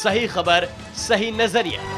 सही खबर, सही नजरिया।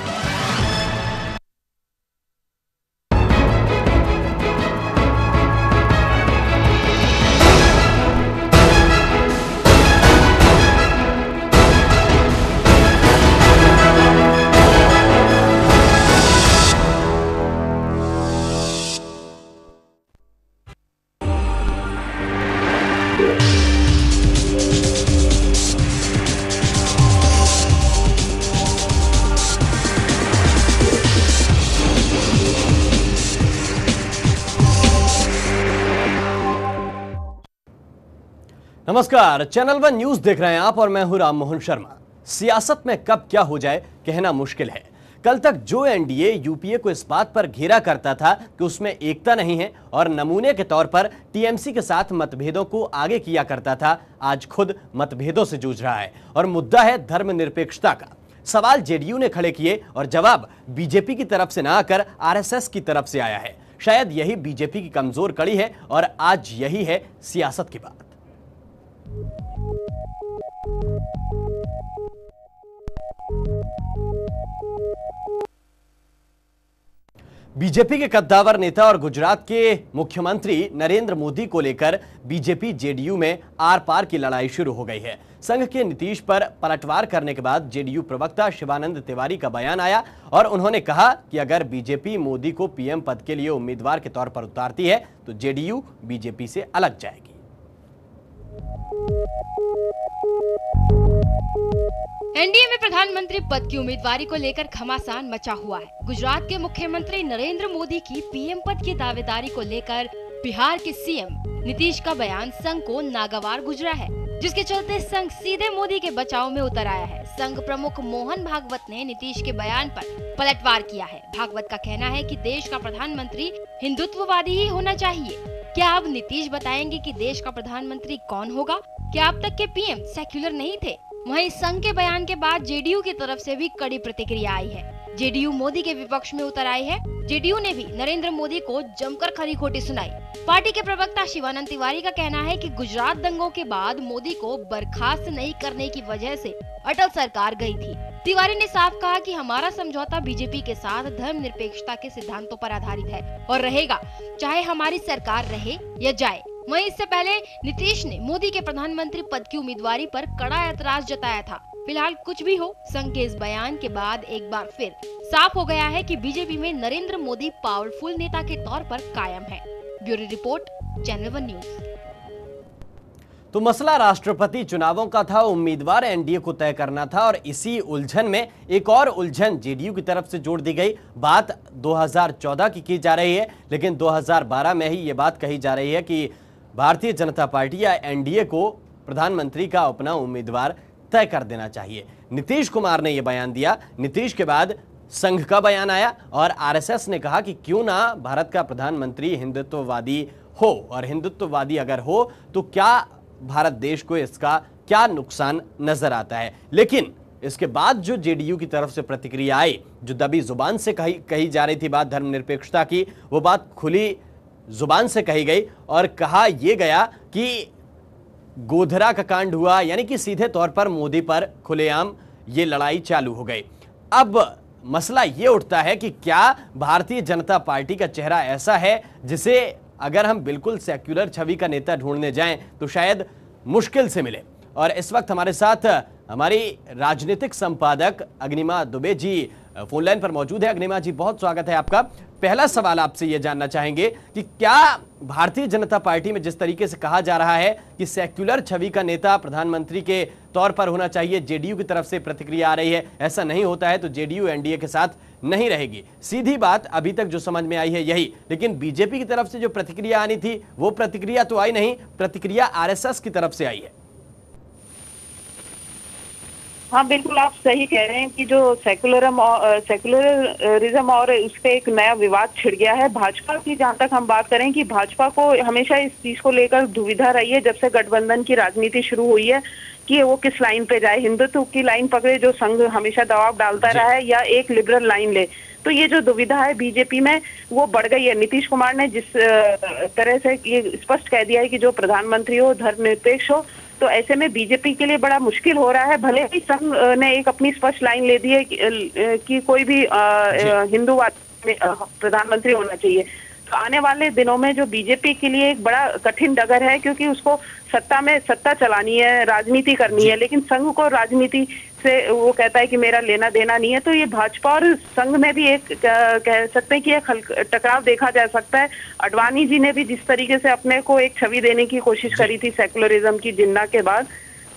नमस्कार, चैनल वन न्यूज देख रहे हैं आप और मैं हूं राम मोहन शर्मा। सियासत में कब क्या हो जाए कहना मुश्किल है। कल तक जो एनडीए यूपीए को इस बात पर घेरा करता था कि उसमें एकता नहीं है और नमूने के तौर पर टीएमसी के साथ मतभेदों को आगे किया करता था, आज खुद मतभेदों से जूझ रहा है और मुद्दा है धर्मनिरपेक्षता का। सवाल जेडीयू ने खड़े किए और जवाब बीजेपी की तरफ से न आकर आरएसएस की तरफ से आया है। शायद यही बीजेपी की कमजोर कड़ी है और आज यही है सियासत की बात। बीजेपी के कद्दावर नेता और गुजरात के मुख्यमंत्री नरेंद्र मोदी को लेकर बीजेपी जेडीयू में आर पार की लड़ाई शुरू हो गई है। संघ के नीतीश पर पलटवार करने के बाद जेडीयू प्रवक्ता शिवानंद तिवारी का बयान आया और उन्होंने कहा कि अगर बीजेपी मोदी को पीएम पद के लिए उम्मीदवार के तौर पर उतारती है तो जेडीयू बीजेपी से अलग जाएगी। एनडीए में प्रधानमंत्री पद की उम्मीदवारी को लेकर घमासान मचा हुआ है। गुजरात के मुख्यमंत्री नरेंद्र मोदी की पीएम पद की दावेदारी को लेकर बिहार के सीएम नीतीश का बयान संघ को नागवार गुजरा है, जिसके चलते संघ सीधे मोदी के बचाव में उतर आया है। संघ प्रमुख मोहन भागवत ने नीतीश के बयान पर पलटवार किया है। भागवत का कहना है कि देश का प्रधानमंत्री हिंदुत्ववादी ही होना चाहिए। क्या अब नीतीश बताएंगे कि देश का प्रधानमंत्री कौन होगा? क्या अब तक के पीएम सेक्युलर नहीं थे? वहीं संघ के बयान के बाद जेडीयू की तरफ से भी कड़ी प्रतिक्रिया आई है। जेडीयू मोदी के विपक्ष में उतर आई है। जेडीयू ने भी नरेंद्र मोदी को जमकर खरी खोटी सुनाई। पार्टी के प्रवक्ता शिवानंद तिवारी का कहना है कि गुजरात दंगों के बाद मोदी को बर्खास्त नहीं करने की वजह से अटल सरकार गई थी। तिवारी ने साफ कहा कि हमारा समझौता बीजेपी के साथ धर्मनिरपेक्षता के सिद्धांतों पर आधारित है और रहेगा, चाहे हमारी सरकार रहे या जाए। वहीं इससे पहले नीतीश ने मोदी के प्रधानमंत्री पद की उम्मीदवारी पर कड़ा ऐतराज जताया था। फिलहाल कुछ भी हो, संघ के इस बयान के बाद एक बार फिर साफ हो गया है कि बीजेपी में नरेंद्र मोदी पावरफुल नेता के तौर पर कायम है। Bureau report, channel one news. तो मसला राष्ट्रपति चुनावों का था, उम्मीदवार एनडीए को तय करना था और इसी उलझन में एक और उलझन जेडीयू की तरफ से जोड़ दी गई। बात 2014 की जा रही है, लेकिन 2012 में ही ये बात कही जा रही है कि भारतीय जनता पार्टी या एनडीए को प्रधानमंत्री का अपना उम्मीदवार तय कर देना चाहिए। नीतीश कुमार ने यह बयान दिया। नीतीश के बाद संघ का बयान आया और आरएसएस ने कहा कि क्यों ना भारत का प्रधानमंत्री हिंदुत्ववादी हो, और हिंदुत्ववादी अगर हो तो क्या भारत देश को इसका क्या नुकसान नजर आता है। लेकिन इसके बाद जो जेडीयू की तरफ से प्रतिक्रिया आई, जो दबी जुबान से कही जा रही थी बात धर्मनिरपेक्षता की, वो बात खुली जुबान से कही गई और कहा यह गया कि गोधरा का कांड हुआ, यानी कि सीधे तौर पर मोदी पर खुलेआम ये लड़ाई चालू हो गई। अब मसला ये उठता है कि क्या भारतीय जनता पार्टी का चेहरा ऐसा है जिसे अगर हम बिल्कुल सेक्युलर छवि का नेता ढूंढने जाएं तो शायद मुश्किल से मिले। और इस वक्त हमारे साथ हमारी राजनीतिक संपादक अग्निमा दुबे जी फोन लाइन पर मौजूद है। अग्निमा जी, बहुत स्वागत है आपका। पहला सवाल आपसे यह जानना चाहेंगे कि क्या भारतीय जनता पार्टी में जिस तरीके से कहा जा रहा है कि सेक्युलर छवि का नेता प्रधानमंत्री के तौर पर होना चाहिए, जेडीयू की तरफ से प्रतिक्रिया आ रही है, ऐसा नहीं होता है तो जेडीयू एनडीए के साथ नहीं रहेगी। सीधी बात अभी तक जो समझ में आई है यही, लेकिन बीजेपी की तरफ से जो प्रतिक्रिया आनी थी वो प्रतिक्रिया तो आई नहीं, प्रतिक्रिया आरएसएस की तरफ से आई है। हाँ बिल्कुल, आप सही कह रहे हैं कि जो सेकुलरिज्म और उस पर एक नया विवाद छिड़ गया है। भाजपा की जहाँ तक हम बात करें कि भाजपा को हमेशा इस चीज को लेकर दुविधा रही है जब से गठबंधन की राजनीति शुरू हुई है कि वो किस लाइन पे जाए, हिंदुत्व की लाइन पकड़े जो संघ हमेशा दबाव डालता रहा है, या एक लिबरल लाइन ले। तो ये जो दुविधा है बीजेपी में वो बढ़ गई है। नीतीश कुमार ने जिस तरह से ये स्पष्ट कह दिया है कि जो प्रधानमंत्री हो धर्मनिरपेक्ष हो तो ऐसे में बीजेपी के लिए बड़ा मुश्किल हो रहा है। भले ही संघ ने एक अपनी स्पष्ट लाइन ले दी है कि कोई भी हिंदूवाद में प्रधानमंत्री होना चाहिए, तो आने वाले दिनों में जो बीजेपी के लिए एक बड़ा कठिन डगर है, क्योंकि उसको सत्ता चलानी है, राजनीति करनी है, लेकिन संघ को राजनीति से वो कहता है कि मेरा लेना देना नहीं है। तो ये भाजपा और संघ में भी एक कह सकते हैं कि एक टकराव देखा जा सकता है। अडवाणी जी ने भी जिस तरीके से अपने को एक छवि देने की कोशिश करी थी सेकुलरिज्म की जिन्ना के बाद,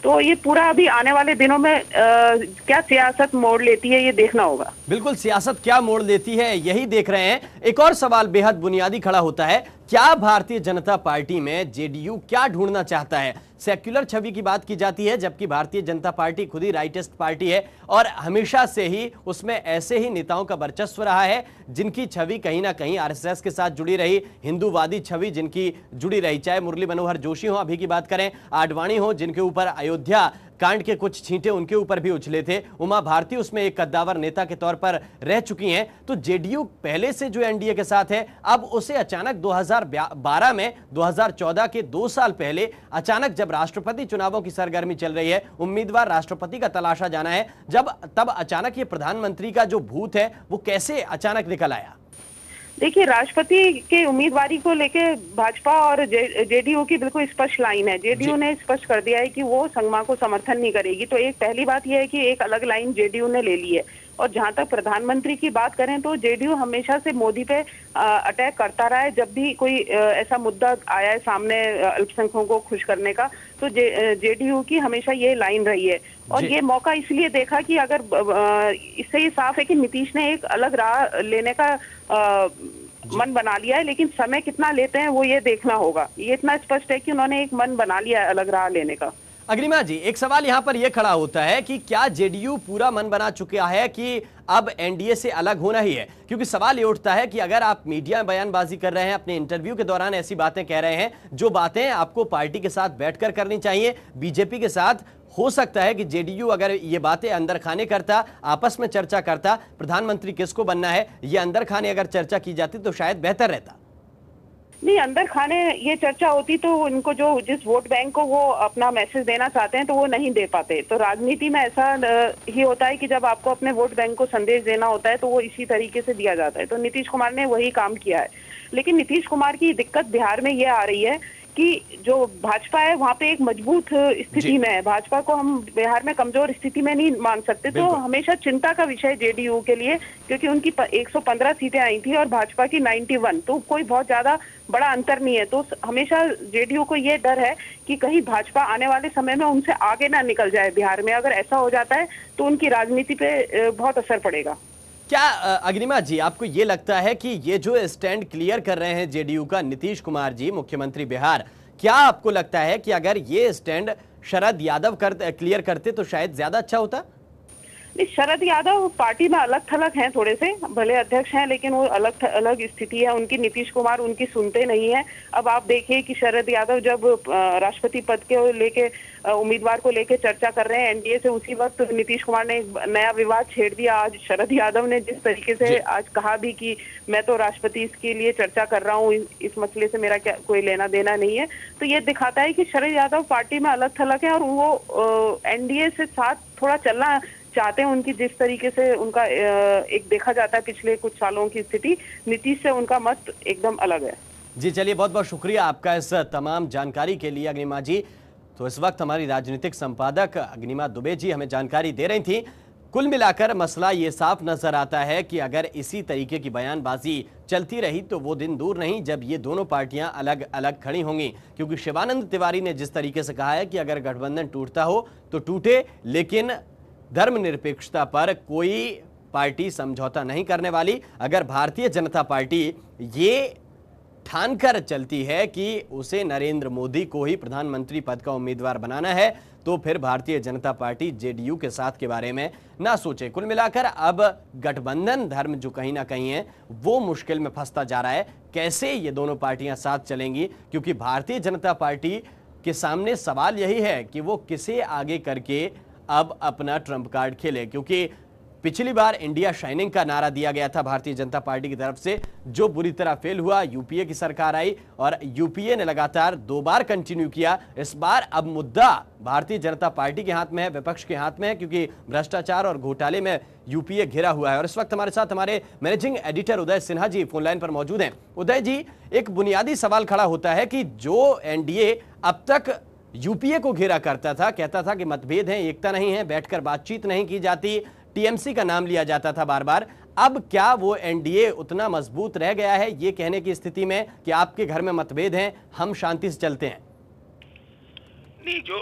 तो ये पूरा अभी आने वाले दिनों में क्या सियासत मोड़ लेती है ये देखना होगा। बिल्कुल, सियासत क्या मोड़ लेती है यही देख रहे हैं। एक और सवाल बेहद बुनियादी खड़ा होता है, क्या भारतीय जनता पार्टी में जेडीयू क्या ढूंढना चाहता है? सेक्युलर छवि की बात की जाती है, जबकि भारतीय जनता पार्टी खुद ही राइटिस्ट पार्टी है और हमेशा से ही उसमें ऐसे ही नेताओं का वर्चस्व रहा है जिनकी छवि कहीं ना कहीं आरएसएस के साथ जुड़ी रही, हिंदूवादी छवि जिनकी जुड़ी रही, चाहे मुरली मनोहर जोशी हो, अभी की बात करें आडवाणी हो जिनके ऊपर अयोध्या कांड के कुछ छींटे उनके ऊपर भी उछले थे, उमा भारती उसमें एक कद्दावर नेता के तौर पर रह चुकी हैं। तो जेडीयू पहले से जो एनडीए के साथ है, अब उसे अचानक 2012 में 2014 के 2 साल पहले अचानक जब राष्ट्रपति चुनावों की सरगर्मी चल रही है, उम्मीदवार राष्ट्रपति का तलाशा जाना है, तब अचानक ये प्रधानमंत्री का जो भूत है वो कैसे अचानक निकल आया? देखिए, राष्ट्रपति के उम्मीदवारी को लेके भाजपा और जेडीयू की बिल्कुल स्पष्ट लाइन है। जेडीयू ने स्पष्ट कर दिया है कि वो संगमा को समर्थन नहीं करेगी। तो एक पहली बात यह है कि एक अलग लाइन जेडीयू ने ले ली है। और जहां तक प्रधानमंत्री की बात करें तो जेडीयू हमेशा से मोदी पे अटैक करता रहा है। जब भी कोई ऐसा मुद्दा आया है सामने अल्पसंख्यकों को खुश करने का, तो जेडीयू की हमेशा ये लाइन रही है। और ये मौका इसलिए देखा कि अगर इससे ये साफ है कि नीतीश ने एक अलग राह लेने का मन बना लिया है, लेकिन समय कितना लेते हैं वो ये देखना होगा। ये इतना स्पष्ट है कि उन्होंने एक मन बना लिया है अलग राह लेने का। अग्निमा जी, एक सवाल यहां पर यह खड़ा होता है कि क्या जेडीयू पूरा मन बना चुका है कि अब एनडीए से अलग होना ही है? क्योंकि सवाल ये उठता है कि अगर आप मीडिया में बयानबाजी कर रहे हैं, अपने इंटरव्यू के दौरान ऐसी बातें कह रहे हैं, जो बातें आपको पार्टी के साथ बैठकर करनी चाहिए, बीजेपी के साथ, हो सकता है कि जेडीयू अगर ये बातें अंदर खाने करता, आपस में चर्चा करता, प्रधानमंत्री किसको बनना है, ये अंदर खाने अगर चर्चा की जाती तो शायद बेहतर रहता। नहीं, अंदर खाने ये चर्चा होती तो उनको जो जिस वोट बैंक को वो अपना मैसेज देना चाहते हैं तो वो नहीं दे पाते। तो राजनीति में ऐसा ही होता है कि जब आपको अपने वोट बैंक को संदेश देना होता है तो वो इसी तरीके से दिया जाता है। तो नीतीश कुमार ने वही काम किया है। लेकिन नीतीश कुमार की दिक्कत बिहार में ये आ रही है कि जो भाजपा है वहाँ पे एक मजबूत स्थिति में है। भाजपा को हम बिहार में कमजोर स्थिति में नहीं मान सकते। तो हमेशा चिंता का विषय जेडीयू के लिए, क्योंकि उनकी 115 सीटें आई थी और भाजपा की 91, तो कोई बहुत ज्यादा बड़ा अंतर नहीं है। तो हमेशा जेडीयू को ये डर है कि कहीं भाजपा आने वाले समय में उनसे आगे ना निकल जाए बिहार में। अगर ऐसा हो जाता है तो उनकी राजनीति पे बहुत असर पड़ेगा। क्या अग्निमा जी, आपको ये लगता है कि ये जो स्टैंड क्लियर कर रहे हैं जेडीयू का नीतीश कुमार जी, मुख्यमंत्री बिहार, क्या आपको लगता है कि अगर ये स्टैंड शरद यादव क्लियर करते तो शायद ज्यादा अच्छा होता? शरद यादव पार्टी में अलग थलग हैं, थोड़े से भले अध्यक्ष हैं लेकिन वो अलग स्थिति है उनकी। नीतीश कुमार उनकी सुनते नहीं है। अब आप देखिए कि शरद यादव जब राष्ट्रपति पद के लेके उम्मीदवार को लेके चर्चा कर रहे हैं एनडीए से, उसी वक्त नीतीश कुमार ने एक नया विवाद छेड़ दिया। आज शरद यादव ने जिस तरीके से आज कहा भी कि मैं तो राष्ट्रपति इसके लिए चर्चा कर रहा हूँ, इस मसले से मेरा क्या कोई लेना देना नहीं है। तो ये दिखाता है कि शरद यादव पार्टी में अलग थलग है और वो एनडीए से साथ थोड़ा चलना चाहते हैं। उनकी जिस तरीके से उनका एक देखा जाता है पिछले कुछ सालों की स्थिति, नीतीश से उनका मत एकदम अलग है। जी चलिए, बहुत बहुत शुक्रिया आपका इस तमाम जानकारी के लिए अग्निमा जी। तो इस वक्त हमारी राजनीतिक संपादक अग्निमा दुबे जी हमें जानकारी दे रही थी। कुल मिलाकर मसला ये साफ नजर आता है कि अगर इसी तरीके की बयानबाजी चलती रही तो वो दिन दूर नहीं जब ये दोनों पार्टियां अलग अलग खड़ी होंगी। क्योंकि शिवानंद तिवारी ने जिस तरीके से कहा है कि अगर गठबंधन टूटता हो तो टूटे, लेकिन धर्मनिरपेक्षता पर कोई पार्टी समझौता नहीं करने वाली। अगर भारतीय जनता पार्टी ये ठानकर चलती है कि उसे नरेंद्र मोदी को ही प्रधानमंत्री पद का उम्मीदवार बनाना है तो फिर भारतीय जनता पार्टी जेडीयू के साथ के बारे में ना सोचे। कुल मिलाकर अब गठबंधन धर्म जो कहीं ना कहीं है वो मुश्किल में फंसता जा रहा है। कैसे ये दोनों पार्टियां साथ चलेंगी, क्योंकि भारतीय जनता पार्टी के सामने सवाल यही है कि वो किसे आगे करके अब अपना ट्रम्प कार्ड खेले। क्योंकि पिछली बार इंडिया शाइनिंग का नारा दिया गया था भारतीय जनता पार्टी की तरफ से, जो बुरी तरह फेल हुआ। यूपीए की सरकार आई और यूपीए ने लगातार 2 बार कंटिन्यू किया। इस बार अब मुद्दा भारतीय जनता पार्टी के हाथ में है, विपक्ष के हाथ में है, क्योंकि भ्रष्टाचार और घोटाले में यूपीए घिरा हुआ है। और इस वक्त हमारे साथ हमारे मैनेजिंग एडिटर उदय सिन्हा जी फोन लाइन पर मौजूद हैं। उदय जी, एक बुनियादी सवाल खड़ा होता है कि जो एनडीए अब तक यूपीए को घेरा करता था, कहता था कि मतभेद हैं, एकता नहीं है, बैठकर बातचीत नहीं की जाती, टीएमसी का नाम लिया जाता था बार बार, अब क्या वो एनडीए उतना मजबूत रह गया है ये कहने की स्थिति में कि आपके घर में मतभेद हैं, हम शांति से चलते हैं? नहीं, जो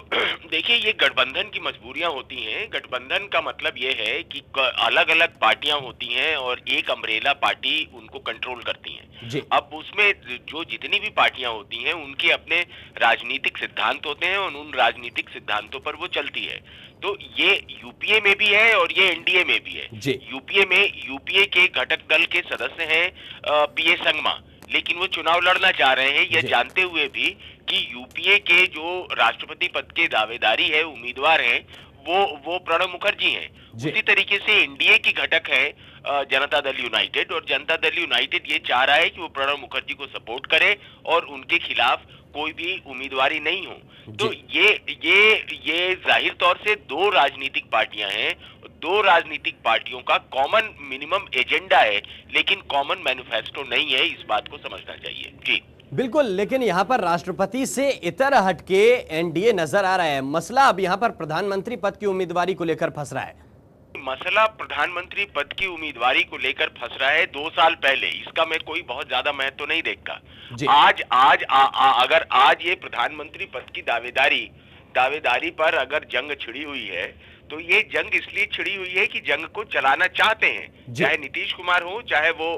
देखिए, ये गठबंधन की मजबूरियां होती हैं। गठबंधन का मतलब ये है कि अलग अलग पार्टियां होती हैं और एक अम्ब्रेला पार्टी उनको कंट्रोल करती हैं। अब उसमें जो जितनी भी पार्टियां होती हैं उनके अपने राजनीतिक सिद्धांत होते हैं और उन राजनीतिक सिद्धांतों पर वो चलती है। तो ये यूपीए में भी है और ये एनडीए में भी है। यूपीए के घटक दल के सदस्य हैं पीए संगमा, लेकिन वो चुनाव लड़ना चाह रहे हैं यह जानते हुए भी कि यूपीए के जो राष्ट्रपति पद के दावेदारी है, उम्मीदवार हैं, वो प्रणब मुखर्जी हैं। उसी तरीके से एनडीए की घटक है जनता दल यूनाइटेड, और जनता दल यूनाइटेड ये चाह रहा है कि वो प्रणब मुखर्जी को सपोर्ट करे और उनके खिलाफ कोई भी उम्मीदवारी नहीं हो। तो ये जाहिर तौर से 2 राजनीतिक पार्टियां हैं, 2 राजनीतिक पार्टियों का कॉमन मिनिमम एजेंडा है, लेकिन कॉमन मैनिफेस्टो नहीं है। इस बात को समझना चाहिए। जी बिल्कुल, लेकिन यहाँ पर राष्ट्रपति से इतर हटके एनडीए नजर आ रहा है। मसला अब यहाँ पर प्रधानमंत्री पद की उम्मीदवारी को लेकर फंस रहा है। मसला प्रधानमंत्री पद की उम्मीदवारी को लेकर फंस रहा है 2 साल पहले। इसका मैं कोई बहुत ज्यादा महत्व तो नहीं देखता। अगर आज ये प्रधानमंत्री पद की दावेदारी पर अगर जंग छिड़ी हुई है, तो ये जंग इसलिए छिड़ी हुई है कि जंग को चलाना चाहते हैं, चाहे नीतीश कुमार हो, चाहे वो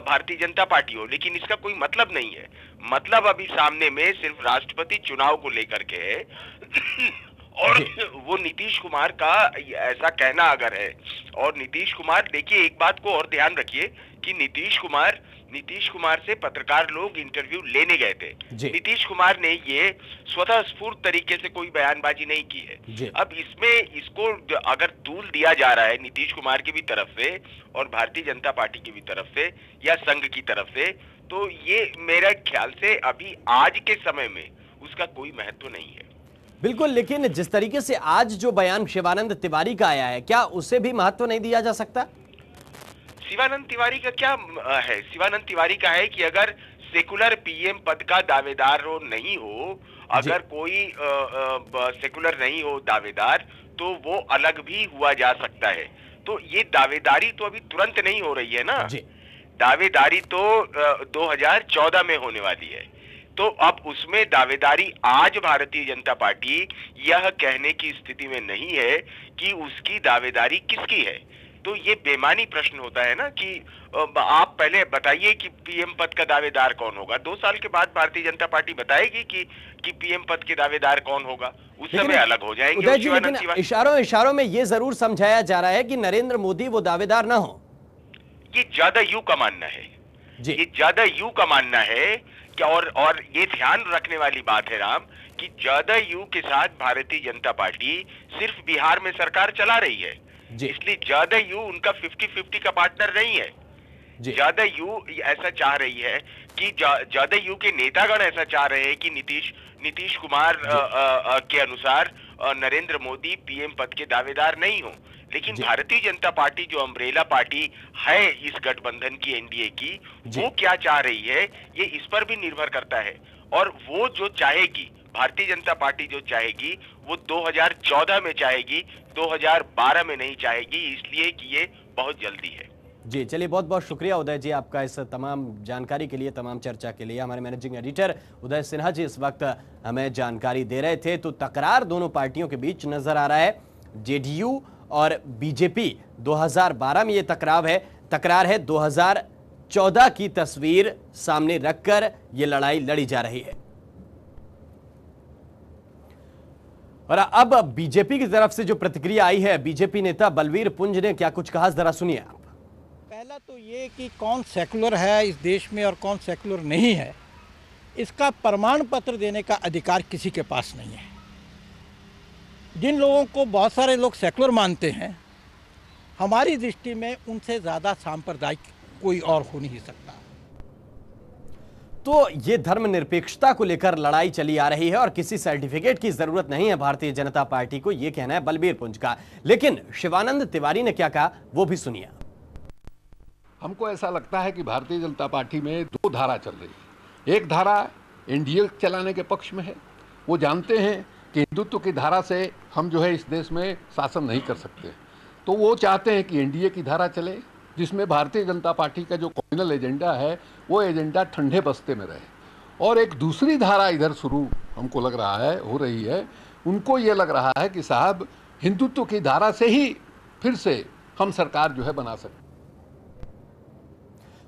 भारतीय जनता पार्टी हो, लेकिन इसका कोई मतलब नहीं है। मतलब अभी सामने में सिर्फ राष्ट्रपति चुनाव को लेकर के है और वो नीतीश कुमार का ऐसा कहना अगर है, और नीतीश कुमार, देखिए एक बात को और ध्यान रखिए कि नीतीश कुमार से पत्रकार लोग इंटरव्यू लेने गए थे। नीतीश कुमार ने ये स्वतः स्फूर्त तरीके से कोई बयानबाजी नहीं की है। अब इसको अगर तूल दिया जा रहा है नीतीश कुमार की भी तरफ से और भारतीय जनता पार्टी की भी तरफ से या संघ की तरफ से, तो ये मेरे ख्याल से अभी आज के समय में उसका कोई महत्व नहीं है। बिल्कुल, लेकिन जिस तरीके से आज जो बयान शिवानंद तिवारी का आया है, क्या उसे भी महत्व नहीं दिया जा सकता? शिवानंद तिवारी का क्या है? शिवानंद तिवारी का है कि अगर सेकुलर पीएम पद का दावेदार नहीं हो, अगर कोई सेकुलर नहीं हो दावेदार, तो वो अलग भी हुआ जा सकता है। तो ये दावेदारी तो अभी तुरंत नहीं हो रही है ना। दावेदारी तो 2014 में होने वाली है। तो अब उसमें दावेदारी आज भारतीय जनता पार्टी यह कहने की स्थिति में नहीं है कि उसकी दावेदारी किसकी है। तो ये बेमानी प्रश्न होता है ना कि आप पहले बताइए कि पीएम पद का दावेदार कौन होगा। 2 साल के बाद भारतीय जनता पार्टी बताएगी कि पीएम पद के दावेदार कौन होगा, उस समय अलग हो जाएंगे। उदय जी, लेकिन इशारों में ये जरूर समझाया जा रहा है कि नरेंद्र मोदी वो दावेदार ना हो। ये ज्यादा यू का मानना है, ये ज्यादा यू का मानना है कि और ये ध्यान रखने वाली बात है राम कि ज्यादा यू के साथ भारतीय जनता पार्टी सिर्फ बिहार में सरकार चला रही है, इसलिए ज्यादा यू उनका 50-50 का पार्टनर नहीं है। ज्यादा यू ऐसा चाह रही है कि ज्यादा यू के नेतागण ऐसा चाह रहे हैं कि नीतीश कुमार के अनुसार नरेंद्र मोदी पीएम पद के दावेदार नहीं हो, लेकिन भारतीय जनता पार्टी जो अम्ब्रेला पार्टी है इस गठबंधन की, एनडीए की, वो क्या चाह रही है ये इस पर भी निर्भर करता है। और वो जो चाहेगी, भारतीय जनता पार्टी जो चाहेगी, वो 2014 में चाहेगी, 2012 में नहीं चाहेगी, इसलिए कि ये बहुत जल्दी है। जी चलिए, बहुत बहुत शुक्रिया उदय जी आपका इस तमाम जानकारी के लिए, तमाम चर्चा के लिए। हमारे मैनेजिंग एडिटर उदय सिन्हा जी इस वक्त हमें जानकारी दे रहे थे। तो तकरार दोनों पार्टियों के बीच नजर आ रहा है। जेडीयू और बीजेपी 2012 में ये तकरार है, 2014 की तस्वीर सामने रखकर ये लड़ाई लड़ी जा रही है। और अब बीजेपी की तरफ से जो प्रतिक्रिया आई है, बीजेपी नेता बलवीर पुंज ने क्या कुछ कहा, जरा सुनिए आप। पहला तो ये कि कौन सेकुलर है इस देश में और कौन सेकुलर नहीं है, इसका प्रमाण पत्र देने का अधिकार किसी के पास नहीं है। जिन लोगों को बहुत सारे लोग सेकुलर मानते हैं, हमारी दृष्टि में उनसे ज़्यादा सांप्रदायिक कोई और हो नहीं सकता। तो ये धर्मनिरपेक्षता को लेकर लड़ाई चली आ रही है और किसी सर्टिफिकेट की जरूरत नहीं है भारतीय जनता पार्टी को, ये कहना है बलबीर पुंज का। लेकिन शिवानंद तिवारी ने क्या कहा वो भी सुनिए। हमको ऐसा लगता है कि भारतीय जनता पार्टी में दो धारा चल रही है। एक धारा एनडीए चलाने के पक्ष में है, वो जानते हैं कि हिंदुत्व की धारा से हम जो है इस देश में शासन नहीं कर सकते, तो वो चाहते हैं कि एनडीए की धारा चले, जिसमें भारतीय जनता पार्टी का जो कम्युनल एजेंडा है वो एजेंडा ठंडे बस्ते में रहे। और एक दूसरी धारा इधर शुरू हमको लग रहा है हो रही है, उनको ये लग रहा है कि साहब हिंदुत्व की धारा से ही फिर से हम सरकार जो है बना सकते।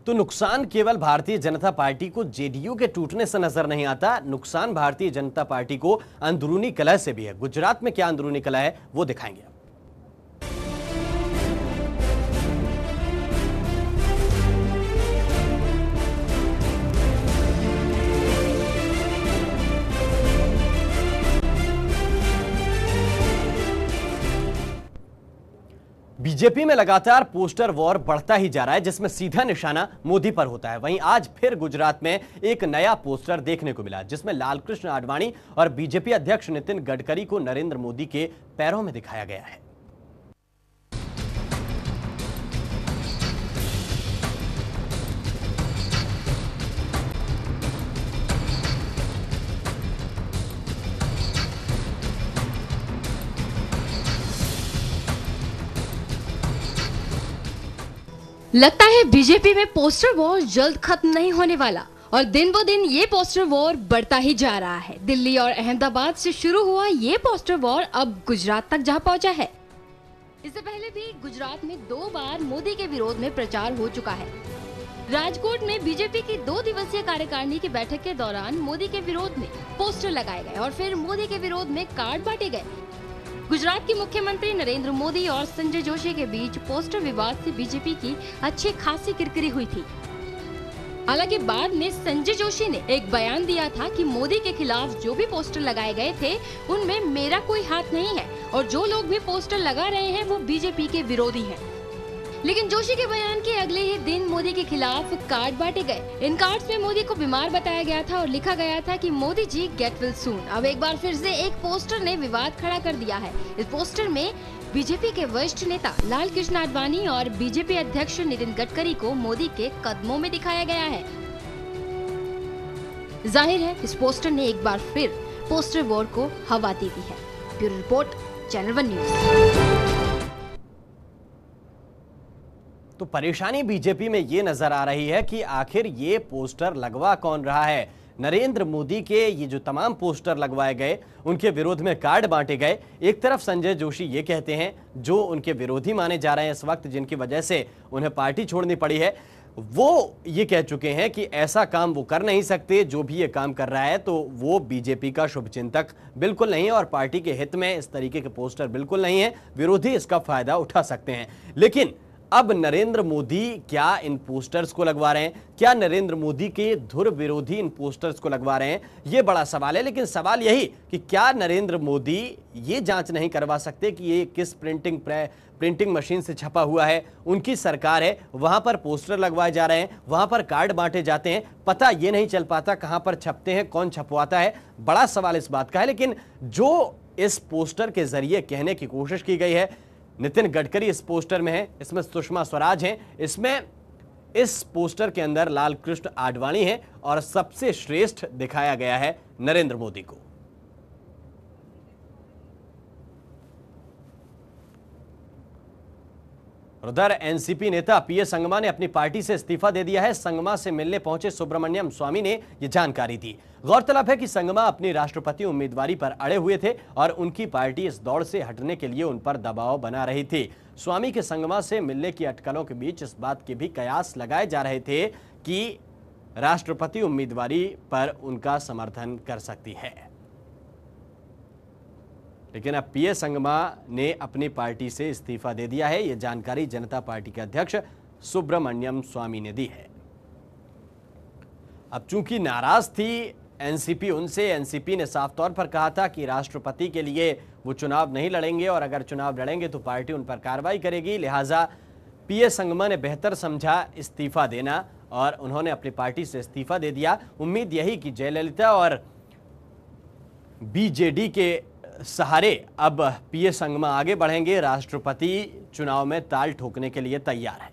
तो नुकसान केवल भारतीय जनता पार्टी को जेडीयू के टूटने से नजर नहीं आता, नुकसान भारतीय जनता पार्टी को अंदरूनी कलह से भी है। गुजरात में क्या अंदरूनी कलह है वो दिखाएंगे। बीजेपी में लगातार पोस्टर वॉर बढ़ता ही जा रहा है, जिसमें सीधा निशाना मोदी पर होता है। वहीं आज फिर गुजरात में एक नया पोस्टर देखने को मिला, जिसमें लालकृष्ण आडवाणी और बीजेपी अध्यक्ष नितिन गडकरी को नरेंद्र मोदी के पैरों में दिखाया गया है। लगता है बीजेपी में पोस्टर वॉर जल्द खत्म नहीं होने वाला और दिन ब दिन ये पोस्टर वॉर बढ़ता ही जा रहा है। दिल्ली और अहमदाबाद से शुरू हुआ ये पोस्टर वॉर अब गुजरात तक जा पहुंचा है। इससे पहले भी गुजरात में 2 बार मोदी के विरोध में प्रचार हो चुका है। राजकोट में बीजेपी की 2 दिवसीय कार्यकारिणी की बैठक के दौरान मोदी के विरोध में पोस्टर लगाए गए और फिर मोदी के विरोध में कार्ड बांटे गए। गुजरात के मुख्यमंत्री नरेंद्र मोदी और संजय जोशी के बीच पोस्टर विवाद से बीजेपी की अच्छी खासी किरकिरी हुई थी। हालांकि बाद में संजय जोशी ने एक बयान दिया था कि मोदी के खिलाफ जो भी पोस्टर लगाए गए थे उनमें मेरा कोई हाथ नहीं है और जो लोग भी पोस्टर लगा रहे हैं वो बीजेपी के विरोधी हैं। लेकिन जोशी के बयान के अगले ही दिन मोदी के खिलाफ कार्ड बांटे गए। इन कार्ड्स में मोदी को बीमार बताया गया था और लिखा गया था कि Modi ji get well soon. अब एक बार फिर से एक पोस्टर ने विवाद खड़ा कर दिया है। इस पोस्टर में बीजेपी के वरिष्ठ नेता लालकृष्ण आडवाणी और बीजेपी अध्यक्ष नितिन गडकरी को मोदी के कदमों में दिखाया गया है। जाहिर है इस पोस्टर ने एक बार फिर पोस्टर वॉर को हवा दे दी है। Bureau report, channel 1 news. तो परेशानी बीजेपी में ये नजर आ रही है कि आखिर ये पोस्टर लगवा कौन रहा है। नरेंद्र मोदी के ये जो तमाम पोस्टर लगवाए गए, उनके विरोध में कार्ड बांटे गए। एक तरफ संजय जोशी ये कहते हैं, जो उनके विरोधी माने जा रहे हैं इस वक्त, जिनकी वजह से उन्हें पार्टी छोड़नी पड़ी है, वो ये कह चुके हैं कि ऐसा काम वो कर नहीं सकते। जो भी ये काम कर रहा है तो वो बीजेपी का शुभचिंतक बिल्कुल नहीं है और पार्टी के हित में इस तरीके के पोस्टर बिल्कुल नहीं है। विरोधी इसका फायदा उठा सकते हैं। लेकिन अब नरेंद्र मोदी क्या इन पोस्टर्स को लगवा रहे हैं? क्या नरेंद्र मोदी के धुर विरोधी इन पोस्टर्स को लगवा रहे हैं? ये बड़ा सवाल है। लेकिन सवाल यही कि क्या नरेंद्र मोदी ये जांच नहीं करवा सकते कि ये किस प्रिंटिंग मशीन से छपा हुआ है? उनकी सरकार है, वहां पर पोस्टर लगवाए जा रहे हैं, वहां पर कार्ड बांटे जाते हैं, पता ये नहीं चल पाता कहां पर छपते हैं, कौन छपवाता है। बड़ा सवाल इस बात का है। लेकिन जो इस पोस्टर के जरिए कहने की कोशिश की गई है, नितिन गडकरी इस पोस्टर में है, इसमें सुषमा स्वराज हैं, इसमें इस पोस्टर के अंदर लालकृष्ण आडवाणी हैं और सबसे श्रेष्ठ दिखाया गया है नरेंद्र मोदी को। उधर एनसीपी नेता पीए संगमा ने अपनी पार्टी से इस्तीफा दे दिया है। संगमा से मिलने पहुंचे सुब्रमण्यम स्वामी ने यह जानकारी दी। गौरतलब है कि संगमा अपनी राष्ट्रपति उम्मीदवारी पर अड़े हुए थे और उनकी पार्टी इस दौड़ से हटने के लिए उन पर दबाव बना रही थी। स्वामी के संगमा से मिलने की अटकलों के बीच इस बात के भी कयास लगाए जा रहे थे कि राष्ट्रपति उम्मीदवारी पर उनका समर्थन कर सकती है। लेकिन अब पीए संगमा ने अपनी पार्टी से इस्तीफा दे दिया है। यह जानकारी जनता पार्टी के अध्यक्ष सुब्रमण्यम स्वामी ने दी है। अब चूंकि नाराज थी एनसीपी उनसे, एनसीपी ने साफ तौर पर कहा था कि राष्ट्रपति के लिए वो चुनाव नहीं लड़ेंगे और अगर चुनाव लड़ेंगे तो पार्टी उन पर कार्रवाई करेगी। लिहाजा पीए संगमा ने बेहतर समझा इस्तीफा देना और उन्होंने अपनी पार्टी से इस्तीफा दे दिया। उम्मीद यही कि जयललिता और बीजेडी के सहारे अब पीए संगमा आगे बढ़ेंगे, राष्ट्रपति चुनाव में ताल ठोकने के लिए तैयार है।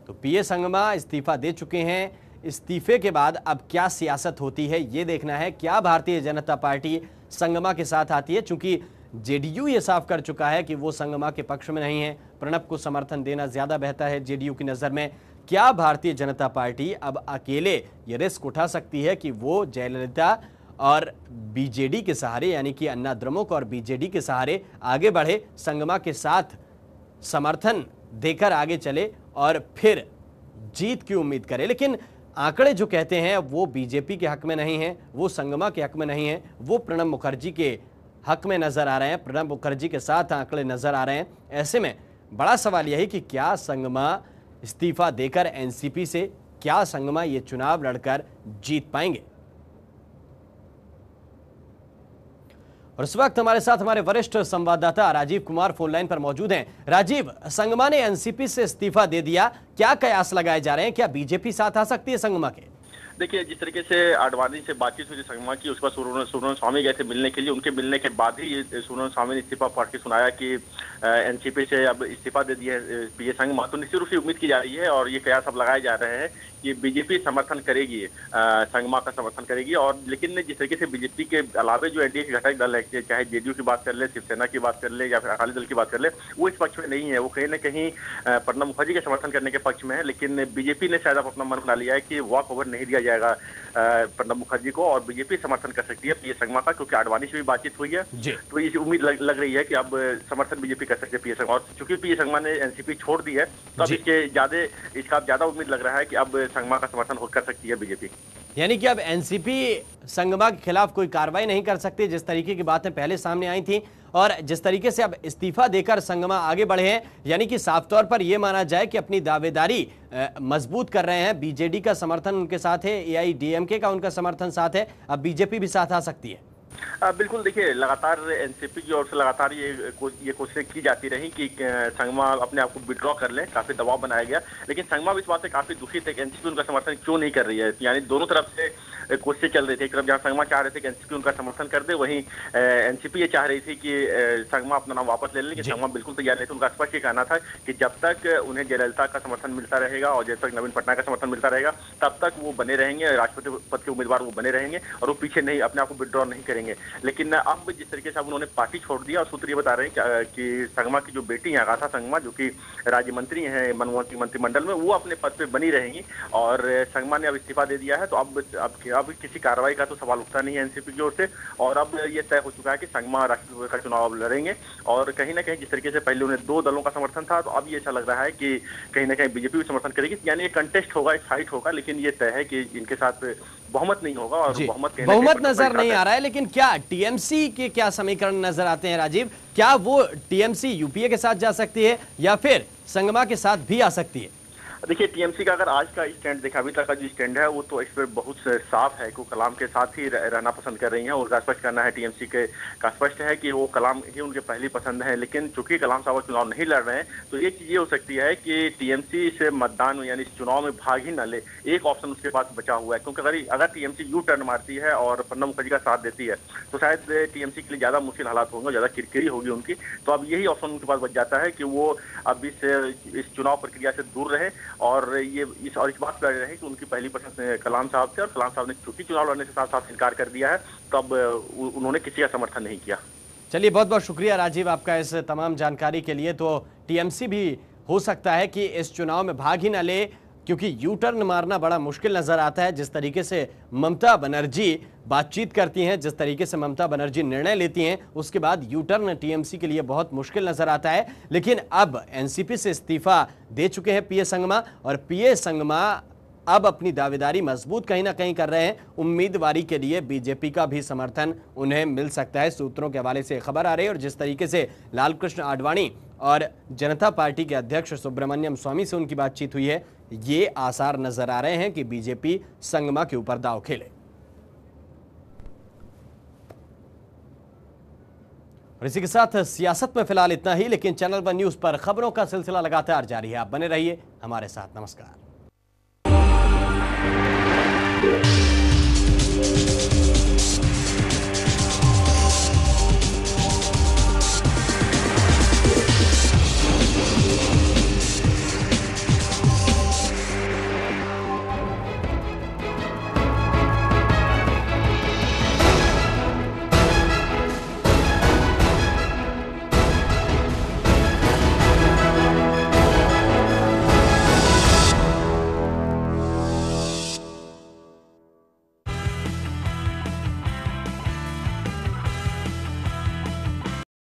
तो पीए संगमा इस्तीफा दे चुके हैं। इस्तीफे के बाद अब क्या सियासत होती है ये देखना है। क्या भारतीय जनता पार्टी संगमा के साथ आती है? चूंकि जेडीयू ये साफ कर चुका है कि वो संगमा के पक्ष में नहीं है, प्रणब को समर्थन देना ज्यादा बेहतर है जेडीयू की नजर में। क्या भारतीय जनता पार्टी अब अकेले ये रिस्क उठा सकती है कि वो जयललिता और बीजेडी के सहारे, यानी कि अन्ना द्रमुक और बीजेडी के सहारे आगे बढ़े, संगमा के साथ समर्थन देकर आगे चले और फिर जीत की उम्मीद करे? लेकिन आंकड़े जो कहते हैं वो बीजेपी के हक में नहीं है, वो संगमा के हक में नहीं है, वो प्रणब मुखर्जी के हक में नजर आ रहे हैं। प्रणब मुखर्जी के साथ आंकड़े नजर आ रहे हैं। ऐसे में बड़ा सवाल यही कि क्या संगमा इस्तीफा देकर एनसीपी से, क्या संगमा ये चुनाव लड़कर जीत पाएंगे? और इस वक्त हमारे साथ हमारे वरिष्ठ संवाददाता राजीव कुमार फोन लाइन पर मौजूद हैं। राजीव, संगमा ने एनसीपी से इस्तीफा दे दिया, क्या कयास लगाए जा रहे हैं? क्या बीजेपी साथ आ सकती है संगमा के? देखिए, जिस तरीके से आडवाणी से बातचीत हुई संगमा की, उसके बाद सुब्रमण्यम स्वामी गए थे मिलने के लिए। उनके मिलने के बाद ही सुब्रमण्यम स्वामी ने इस्तीफा पढ़ के सुनाया कि एनसीपी से अब इस्तीफा दे दिया पीए संगमा। तो निश्चित रूप से उम्मीद की जा रही है और ये कयास अब लगाए जा रहे हैं कि बीजेपी समर्थन करेगी, संगमा का समर्थन करेगी। और लेकिन जिस तरीके से बीजेपी के अलावे जो एनडीए के घटक दल है, चाहे जेडीयू की बात कर ले, शिवसेना की बात कर ले या फिर अकाली दल की बात कर ले, वो इस पक्ष में नहीं है। वो कहीं ना कहीं प्रणब मुखर्जी के समर्थन करने के पक्ष में है। लेकिन बीजेपी ने शायद अपना मन बना लिया है कि वॉक ओवर नहीं दिया जाएगा प्रणब मुखर्जी को और बीजेपी समर्थन कर सकती है पीए संगमा का, क्योंकि आडवाणी से भी बातचीत हुई है। तो ये उम्मीद लग रही है कि अब समर्थन बीजेपी कर सकती है पीए संगमा। और चूंकि पीए संगमा ने एनसीपी छोड़ दी है तो अब इसका ज्यादा उम्मीद लग रहा है कि अब संगमा का समर्थन कर सकती है बीजेपी। यानी कि अब एनसीपी संगमा के खिलाफ कोई कार्रवाई नहीं कर सकती, जिस तरीके की बातें पहले सामने आई थी और जिस तरीके से अब इस्तीफा देकर संगमा आगे बढ़े हैं। यानी कि साफ तौर पर यह माना जाए कि अपनी दावेदारी मजबूत कर रहे हैं। बीजेडी का समर्थन उनके साथ है, एआईडीएमके का उनका समर्थन साथ है, अब बीजेपी भी साथ आ सकती है। बिल्कुल, देखिए, लगातार एनसीपी की ओर से लगातार ये कोशिशें की जाती रही कि संगमा अपने आप को विड्रॉ कर ले, काफी दबाव बनाया गया। लेकिन संगमा इस बात से काफी दुखी थे कि एनसीपी उनका समर्थन क्यों नहीं कर रही है। यानी दोनों तरफ से कोशिशें चल रही थी। एक तरफ जहां संगमा चाह रहे थे कि एनसीपी उनका समर्थन कर दे, वहीं एनसीपी ये चाह रही थी कि संगमा अपना नाम वापस ले ले। लेकिन संगमा बिल्कुल तैयार नहीं थी। उनका स्पष्ट ये कहना था कि जब तक उन्हें जयललिता का समर्थन मिलता रहेगा और जब तक नवीन पटनायक का समर्थन मिलता रहेगा तब तक वो बने रहेंगे, राष्ट्रपति पद के उम्मीदवार वो बने रहेंगे और वो पीछे नहीं, अपने आप को विड्रॉ नहीं करेंगे। लेकिन अब जिस तरीके से अब उन्होंने पार्टी छोड़ दिया और सूत्र ये बता रहे हैं कि संगमा की जो बेटी है आगाथा संगमा, जो कि राज्य मंत्री हैं मनमोहन सिंह मंत्रिमंडल में, वो अपने पद पे बनी रहेंगी। और संगमा ने अब इस्तीफा दे दिया है तो अब किसी कार्रवाई का तो सवाल उठता नहीं है एनसीपी की ओर से। और अब ये तय हो चुका है कि संगमा राष्ट्रपति का चुनाव लड़ेंगे। और कहीं ना कहीं जिस तरीके से पहले उन्हें 2 दलों का समर्थन था, तो अब ये ऐसा लग रहा है कि कहीं ना कहीं बीजेपी भी समर्थन करेगी। यानी ये कंटेस्ट होगा, एक फाइट होगा, लेकिन ये तय है कि इनके साथ बहुमत नहीं होगा। और बहुमत नजर नहीं आ रहा है। लेकिन क्या टीएमसी के क्या समीकरण नजर आते हैं राजीव? क्या वो टीएमसी यूपीए के साथ जा सकती है या फिर संगमा के साथ भी आ सकती है? देखिए, टीएमसी का अगर आज का स्टैंड देखा, अभी तक का जो स्टैंड है वो तो इस पर बहुत साफ है कि कलाम के साथ ही रहना पसंद कर रही हैं। उनका स्पष्ट करना है टीएमसी के का स्पष्ट है कि वो कलाम ही उनके पहली पसंद है। लेकिन चूंकि कलाम साहब चुनाव नहीं लड़ रहे हैं तो एक चीज ये हो सकती है कि टीएमसी से मतदान यानी इस चुनाव में भाग ही न ले, एक ऑप्शन उसके पास बचा हुआ है। क्योंकि अगर टीएमसी यू टर्न मारती है और प्रणब मुखर्जी का साथ देती है तो शायद टीएमसी के लिए ज्यादा मुश्किल हालात होंगे, ज्यादा किरकिरी होगी उनकी। तो अब यही ऑप्शन उनके पास बच जाता है कि वो अब इस चुनाव प्रक्रिया से दूर रहे और इस बात कर रहे हैं कि उनकी पहली पसंद कलाम साहब थे और कलाम साहब ने चूंकि चुनाव लड़ने से साथ साथ इनकार कर दिया है तो अब उन्होंने किसी का समर्थन नहीं किया। चलिए, बहुत बहुत शुक्रिया राजीव आपका इस तमाम जानकारी के लिए। तो टीएमसी भी हो सकता है कि इस चुनाव में भाग ही न ले, क्योंकि यू टर्न मारना बड़ा मुश्किल नजर आता है। जिस तरीके से ममता बनर्जी बातचीत करती हैं, जिस तरीके से ममता बनर्जी निर्णय लेती हैं, उसके बाद यू टर्न टीएमसी के लिए बहुत मुश्किल नजर आता है। लेकिन अब एनसीपी से इस्तीफा दे चुके हैं पीए संगमा और पीए संगमा अब अपनी दावेदारी मजबूत कहीं ना कहीं कर रहे हैं। उम्मीदवारी के लिए बीजेपी का भी समर्थन उन्हें मिल सकता है, सूत्रों के हवाले से खबर आ रही है। और जिस तरीके से लालकृष्ण आडवाणी और जनता पार्टी के अध्यक्ष सुब्रमण्यम स्वामी से उनकी बातचीत हुई है, ये आसार नजर आ रहे हैं कि बीजेपी संगमा के ऊपर दांव खेले। और इसी के साथ सियासत में फिलहाल इतना ही, लेकिन चैनल वन न्यूज पर खबरों का सिलसिला लगातार जारी है। आप बने रहिए हमारे साथ। नमस्कार।